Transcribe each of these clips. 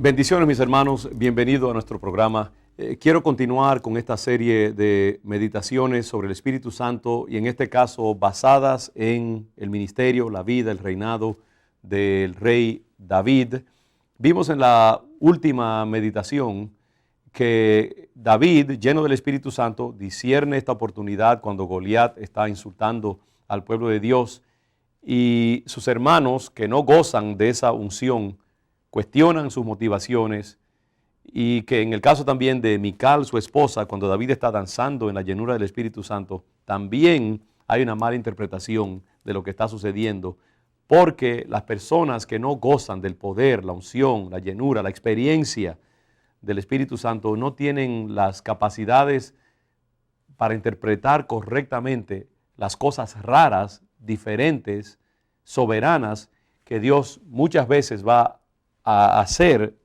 Bendiciones, mis hermanos, bienvenido a nuestro programa. Quiero continuar con esta serie de meditaciones sobre el Espíritu Santo y en este caso basadas en el ministerio, la vida, el reinado del rey David. Vimos en la última meditación que David, lleno del Espíritu Santo, discierne esta oportunidad cuando Goliat está insultando al pueblo de Dios y sus hermanos que no gozan de esa unción cuestionan sus motivaciones, y que en el caso también de Mical, su esposa, cuando David está danzando en la llenura del Espíritu Santo, también hay una mala interpretación de lo que está sucediendo, porque las personas que no gozan del poder, la unción, la llenura, la experiencia del Espíritu Santo no tienen las capacidades para interpretar correctamente las cosas raras, diferentes, soberanas que Dios muchas veces va a hacer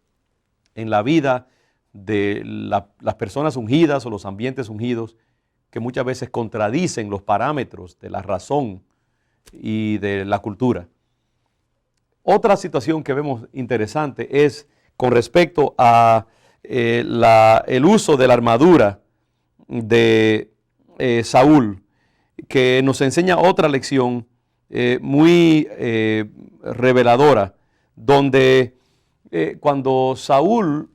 en la vida de las personas ungidas o los ambientes ungidos, que muchas veces contradicen los parámetros de la razón y de la cultura. Otra situación que vemos interesante es con respecto a el uso de la armadura de Saúl, que nos enseña otra lección muy reveladora, donde cuando Saúl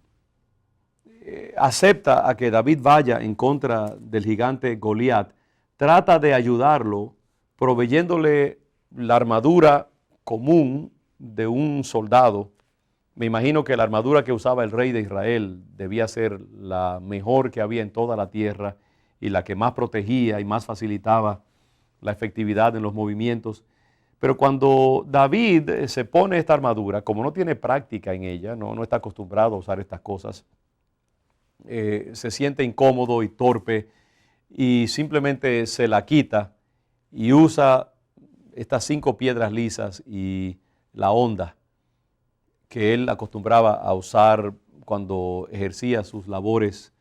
acepta a que David vaya en contra del gigante Goliat, trata de ayudarlo proveyéndole la armadura común de un soldado. Me imagino que la armadura que usaba el rey de Israel debía ser la mejor que había en toda la tierra y la que más protegía y más facilitaba la efectividad en los movimientos. Pero cuando David se pone esta armadura, como no tiene práctica en ella, no está acostumbrado a usar estas cosas, se siente incómodo y torpe y simplemente se la quita y usa estas 5 piedras lisas y la honda que él acostumbraba a usar cuando ejercía sus labores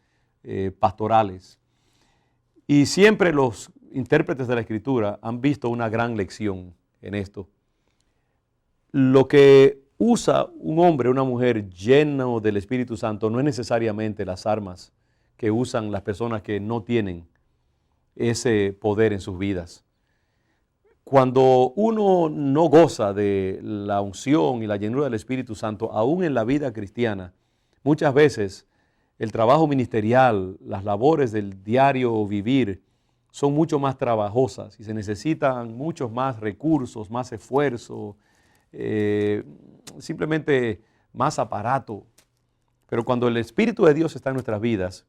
pastorales. Y siempre los intérpretes de la Escritura han visto una gran lección en esto. Lo que usa un hombre o una mujer lleno del Espíritu Santo no es necesariamente las armas que usan las personas que no tienen ese poder en sus vidas. Cuando uno no goza de la unción y la llenura del Espíritu Santo, aún en la vida cristiana, muchas veces el trabajo ministerial, las labores del diario vivir, son mucho más trabajosas y se necesitan muchos más recursos, más esfuerzo, simplemente más aparato. Pero cuando el Espíritu de Dios está en nuestras vidas,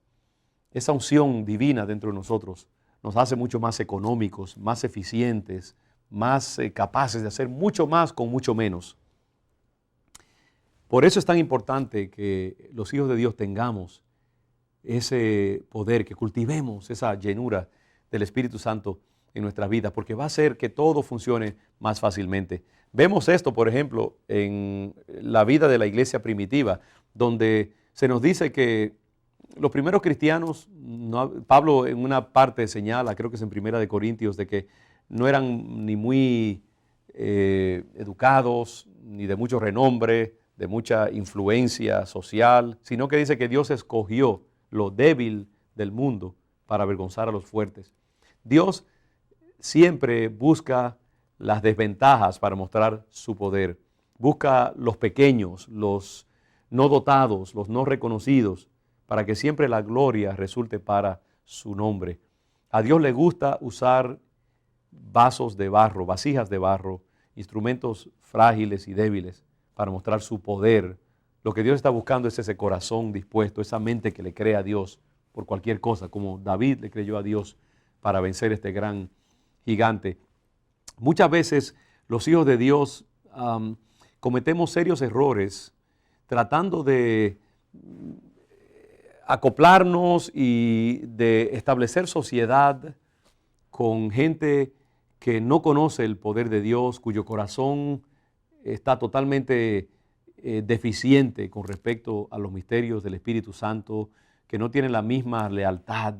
esa unción divina dentro de nosotros nos hace mucho más económicos, más eficientes, más capaces de hacer mucho más con mucho menos. Por eso es tan importante que los hijos de Dios tengamos ese poder, que cultivemos esa llenura del Espíritu Santo en nuestras vidas, porque va a hacer que todo funcione más fácilmente. Vemos esto, por ejemplo, en la vida de la iglesia primitiva, donde se nos dice que los primeros cristianos, Pablo en una parte señala, creo que es en 1 Corintios, de que no eran ni muy educados, ni de mucho renombre, de mucha influencia social, sino que dice que Dios escogió lo débil del mundo para avergonzar a los fuertes. Dios siempre busca las desventajas para mostrar su poder. Busca los pequeños, los no dotados, los no reconocidos, para que siempre la gloria resulte para su nombre. A Dios le gusta usar vasos de barro, vasijas de barro, instrumentos frágiles y débiles para mostrar su poder. Lo que Dios está buscando es ese corazón dispuesto, esa mente que le cree a Dios por cualquier cosa, como David le creyó a Dios para vencer este gran gigante. Muchas veces los hijos de Dios cometemos serios errores tratando de acoplarnos y de establecer sociedad con gente que no conoce el poder de Dios, cuyo corazón está totalmente deficiente con respecto a los misterios del Espíritu Santo, que no tienen la misma lealtad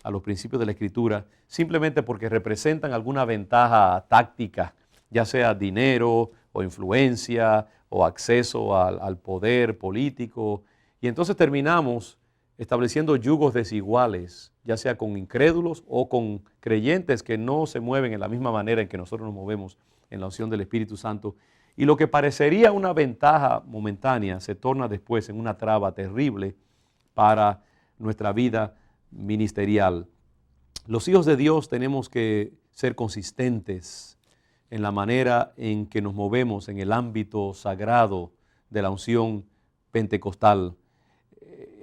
a los principios de la Escritura, simplemente porque representan alguna ventaja táctica, ya sea dinero o influencia o acceso al poder político. Y entonces terminamos estableciendo yugos desiguales, ya sea con incrédulos o con creyentes que no se mueven en la misma manera en que nosotros nos movemos en la unción del Espíritu Santo. Y lo que parecería una ventaja momentánea se torna después en una traba terrible para nuestra vida ministerial. Los hijos de Dios tenemos que ser consistentes en la manera en que nos movemos en el ámbito sagrado de la unción pentecostal.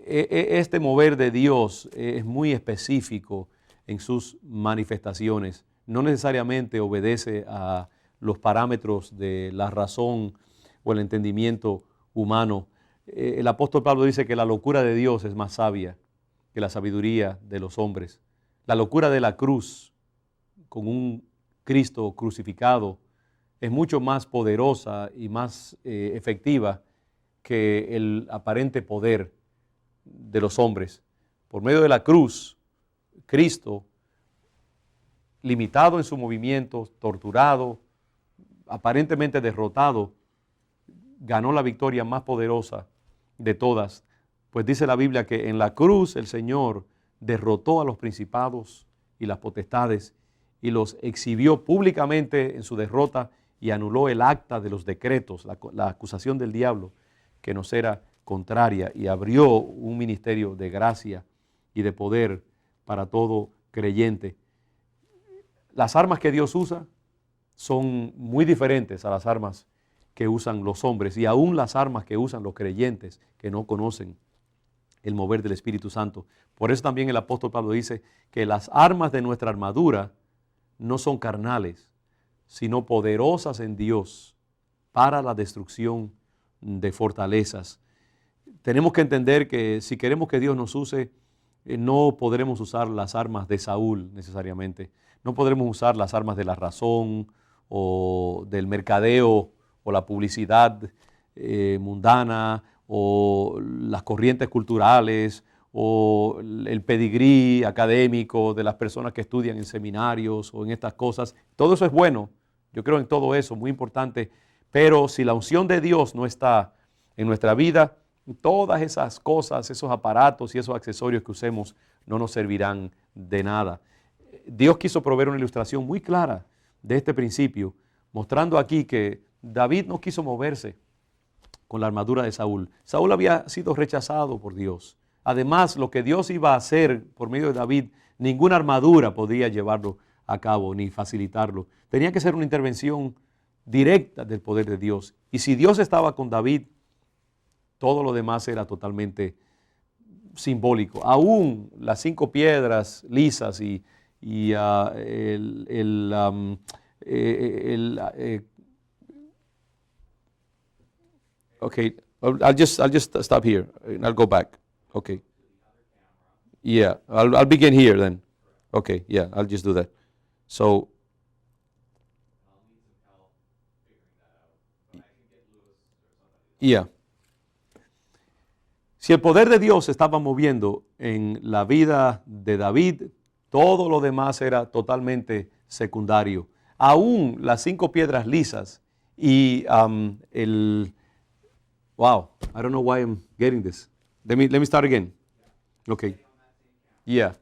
Este mover de Dios es muy específico en sus manifestaciones. No necesariamente obedece a los parámetros de la razón o el entendimiento humano. El apóstol Pablo dice que la locura de Dios es más sabia que la sabiduría de los hombres. La locura de la cruz, con un Cristo crucificado, es mucho más poderosa y más efectiva que el aparente poder de los hombres. Por medio de la cruz, Cristo, limitado en su movimiento, torturado, aparentemente derrotado, ganó la victoria más poderosa de todas. Pues dice la Biblia que en la cruz el Señor derrotó a los principados y las potestades y los exhibió públicamente en su derrota y anuló el acta de los decretos, la acusación del diablo que nos era contraria, y abrió un ministerio de gracia y de poder para todo creyente. Las armas que Dios usa son muy diferentes a las armas que usan los hombres y aún las armas que usan los creyentes que no conocen el mover del Espíritu Santo. Por eso también el apóstol Pablo dice que las armas de nuestra armadura no son carnales, sino poderosas en Dios para la destrucción de fortalezas. Tenemos que entender que si queremos que Dios nos use, no podremos usar las armas de Saúl necesariamente. No podremos usar las armas de la razón o del mercadeo o la publicidad mundana o las corrientes culturales o el pedigrí académico de las personas que estudian en seminarios o en estas cosas. Todo eso es bueno, yo creo en todo eso, muy importante, pero si la unción de Dios no está en nuestra vida, todas esas cosas, esos aparatos y esos accesorios que usemos no nos servirán de nada. Dios quiso proveer una ilustración muy clara de este principio, mostrando aquí que David no quiso moverse con la armadura de Saúl. Saúl había sido rechazado por Dios. Además, lo que Dios iba a hacer por medio de David, ninguna armadura podía llevarlo a cabo ni facilitarlo. Tenía que ser una intervención directa del poder de Dios. Y si Dios estaba con David, todo lo demás era totalmente simbólico. Aún las 5 piedras lisas okay, I'll just stop here and I'll go back. Okay. Yeah, I'll begin here then. Okay, yeah, I'll just do that. So, yeah. Si el poder de Dios se estaba moviendo en la vida de David, todo lo demás era totalmente secundario. Aún las 5 piedras lisas y wow, I don't know why I'm getting this. Let me start again. Okay. Yeah.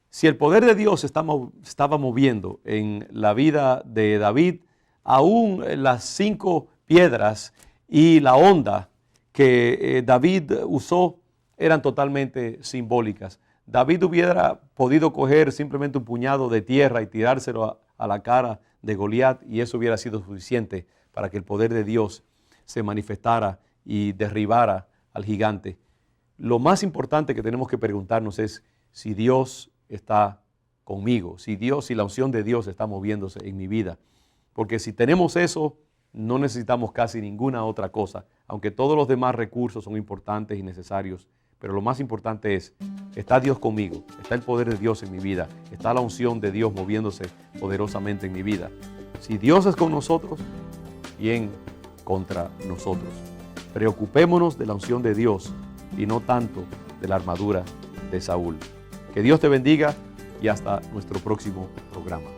Si el poder de Dios estaba moviendo en la vida de David, aún las 5 piedras y la onda que David usó eran totalmente simbólicas. David hubiera podido coger simplemente un puñado de tierra y tirárselo a la cara de Goliat y eso hubiera sido suficiente para que el poder de Dios se manifestara y derribara al gigante. Lo más importante que tenemos que preguntarnos es si Dios está conmigo, si la unción de Dios está moviéndose en mi vida. Porque si tenemos eso, no necesitamos casi ninguna otra cosa, aunque todos los demás recursos son importantes y necesarios. Pero lo más importante es, ¿está Dios conmigo? ¿Está el poder de Dios en mi vida? ¿Está la unción de Dios moviéndose poderosamente en mi vida? Si Dios es con nosotros, ¿quién contra nosotros? Preocupémonos de la unción de Dios y no tanto de la armadura de Saúl. Que Dios te bendiga y hasta nuestro próximo programa.